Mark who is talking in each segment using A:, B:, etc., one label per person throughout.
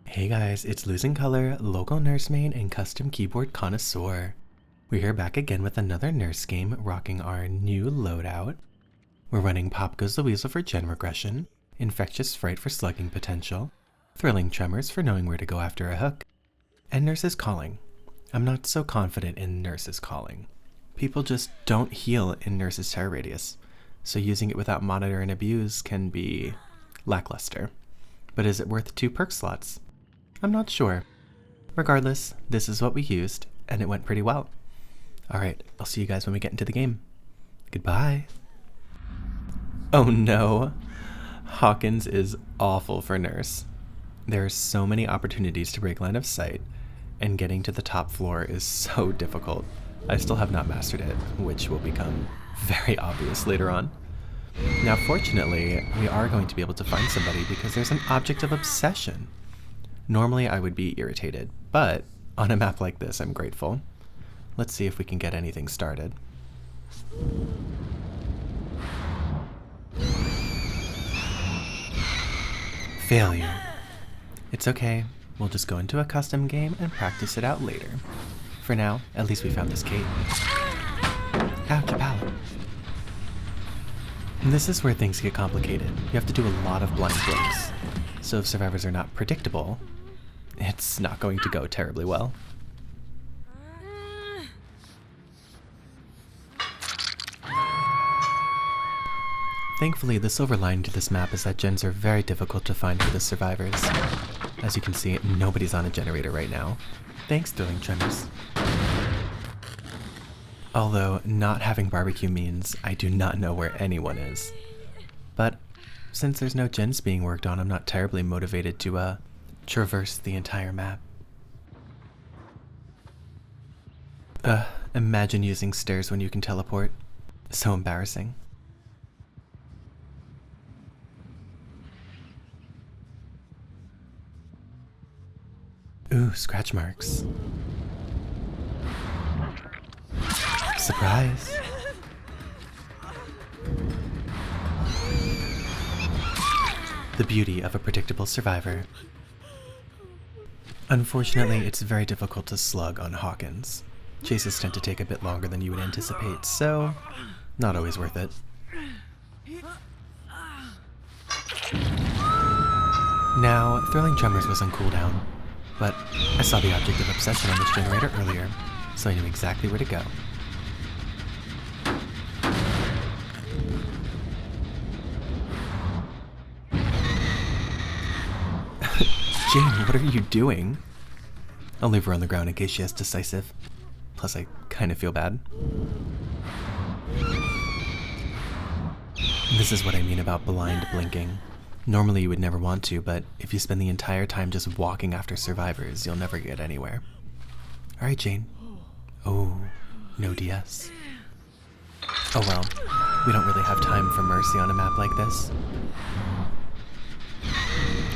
A: Hey guys, it's Losing Color, local nursemaid, and custom keyboard connoisseur. We're here back again with another nurse game, rocking our new loadout. We're running Pop Goes the Weasel for gen regression, Infectious Fright for slugging potential, Thrilling Tremors for knowing where to go after a hook, and Nurse's Calling. I'm not so confident in Nurse's Calling. People just don't heal in Nurse's terror radius, so using it without monitor and abuse can be lackluster. But is it worth 2 perk slots? I'm not sure. Regardless, this is what we used, and it went pretty well. Alright, I'll see you guys when we get into the game. Goodbye. Oh no. Hawkins is awful for Nurse. There are so many opportunities to break line of sight, and getting to the top floor is so difficult. I still have not mastered it, which will become very obvious later on. Now fortunately, we are going to be able to find somebody because there's an object of obsession. Normally I would be irritated, but on a map like this I'm grateful. Let's see if we can get anything started. Failure. It's okay, we'll just go into a custom game and practice it out later. For now, at least we found this cave. Ouch, a pallet. And this is where things get complicated. You have to do a lot of blind blinks. So if survivors are not predictable, it's not going to go terribly well. Thankfully, the silver lining to this map is that gens are very difficult to find for the survivors. As you can see, nobody's on a generator right now. Thanks, Thrilling Tremors. Although, not having barbecue means I do not know where anyone is. But since there's no gens being worked on, I'm not terribly motivated to, traverse the entire map. Imagine using stairs when you can teleport. So embarrassing. Ooh, scratch marks. Surprise! The beauty of a predictable survivor. Unfortunately, it's very difficult to slug on Hawkins. Chases tend to take a bit longer than you would anticipate, so not always worth it. Now, Thrilling Tremors was on cooldown, but I saw the object of obsession on this generator earlier, so I knew exactly where to go. Jane, what are you doing? I'll leave her on the ground in case she has decisive. Plus, I kind of feel bad. This is what I mean about blind blinking. Normally you would never want to, but if you spend the entire time just walking after survivors, you'll never get anywhere. Alright, Jane. Oh, no DS. Oh well, we don't really have time for mercy on a map like this.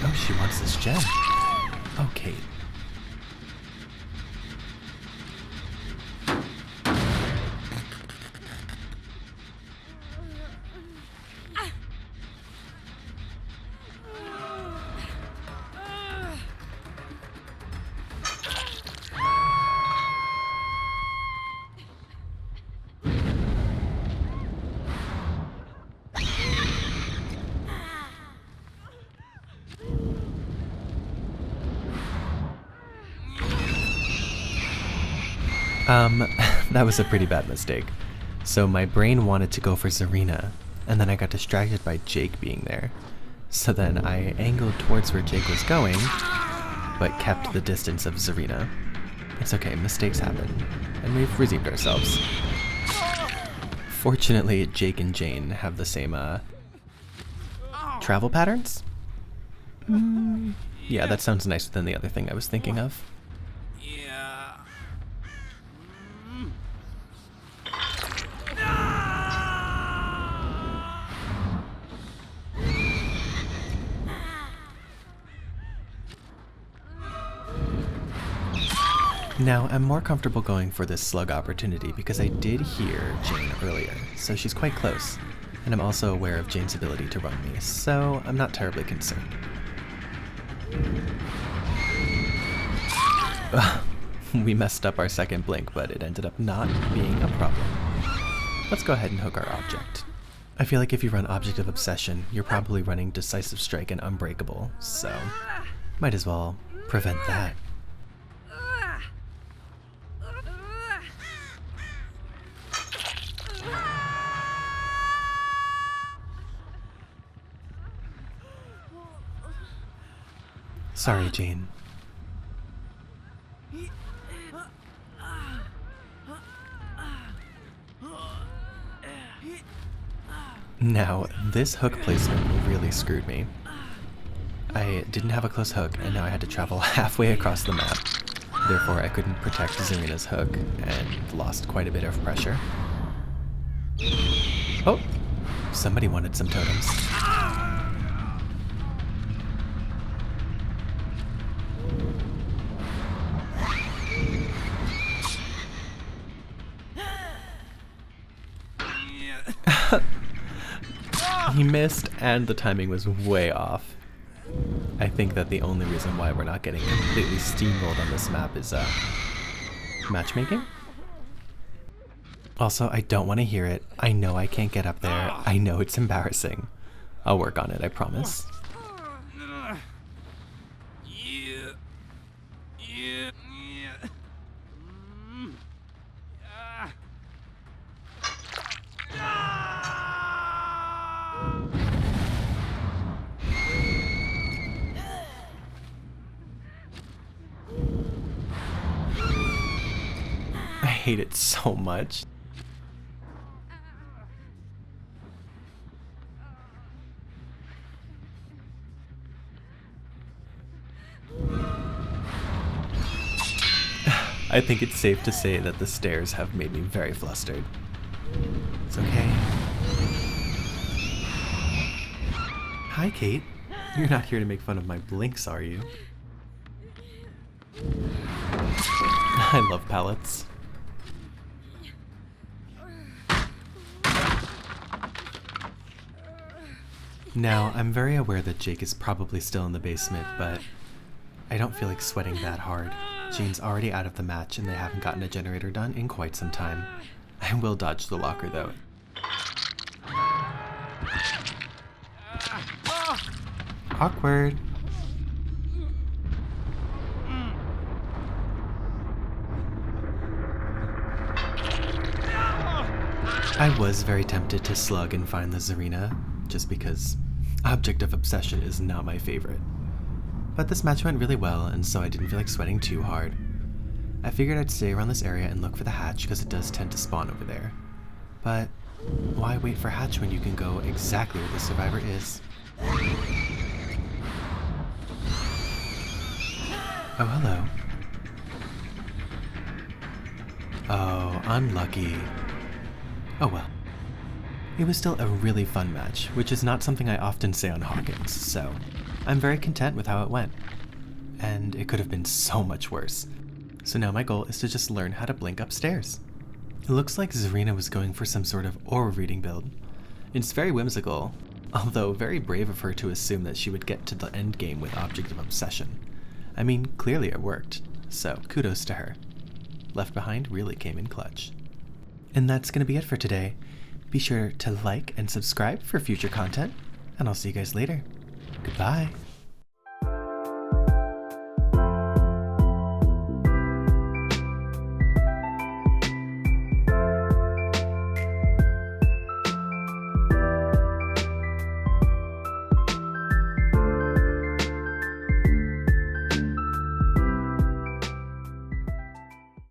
A: Oh, she wants this gem. Oh, Kate. That was a pretty bad mistake. So my brain wanted to go for Zarina, and then I got distracted by Jake being there. So then I angled towards where Jake was going, but kept the distance of Zarina. It's okay, mistakes happen, and we've redeemed ourselves. Fortunately, Jake and Jane have the same, travel patterns? Yeah, that sounds nicer than the other thing I was thinking of. Now, I'm more comfortable going for this slug opportunity because I did hear Jane earlier, so she's quite close, and I'm also aware of Jane's ability to run me, so I'm not terribly concerned. We messed up our second blink, but it ended up not being a problem. Let's go ahead and hook our object. I feel like if you run Object of Obsession, you're probably running Decisive Strike and Unbreakable, so might as well prevent that. Sorry, Jane. Now, this hook placement really screwed me. I didn't have a close hook, and now I had to travel halfway across the map. Therefore, I couldn't protect Zarina's hook, and lost quite a bit of pressure. Oh! Somebody wanted some totems. He missed, and the timing was way off. I think that the only reason why we're not getting completely steamrolled on this map is matchmaking? Also, I don't want to hear it. I know I can't get up there. I know it's embarrassing. I'll work on it, I promise. I hate it so much. I think it's safe to say that the stairs have made me very flustered. It's okay. Hi, Kate. You're not here to make fun of my blinks, are you? I love pallets. Now, I'm very aware that Jake is probably still in the basement, but I don't feel like sweating that hard. Jane's already out of the match and they haven't gotten a generator done in quite some time. I will dodge the locker though. Awkward. I was very tempted to slug and find the Zarina, just because Object of Obsession is not my favorite. But this match went really well, and so I didn't feel like sweating too hard. I figured I'd stay around this area and look for the hatch because it does tend to spawn over there. But why wait for hatch when you can go exactly where the survivor is? Oh, hello. Oh, unlucky. Oh well. It was still a really fun match, which is not something I often say on Hawkins, so I'm very content with how it went. And it could have been so much worse. So now my goal is to just learn how to blink upstairs. It looks like Zarina was going for some sort of aura reading build. It's very whimsical, although very brave of her to assume that she would get to the end game with Object of Obsession. I mean, clearly it worked, so kudos to her. Left Behind really came in clutch. And that's gonna be it for today. Be sure to like and subscribe for future content, and I'll see you guys later. Goodbye.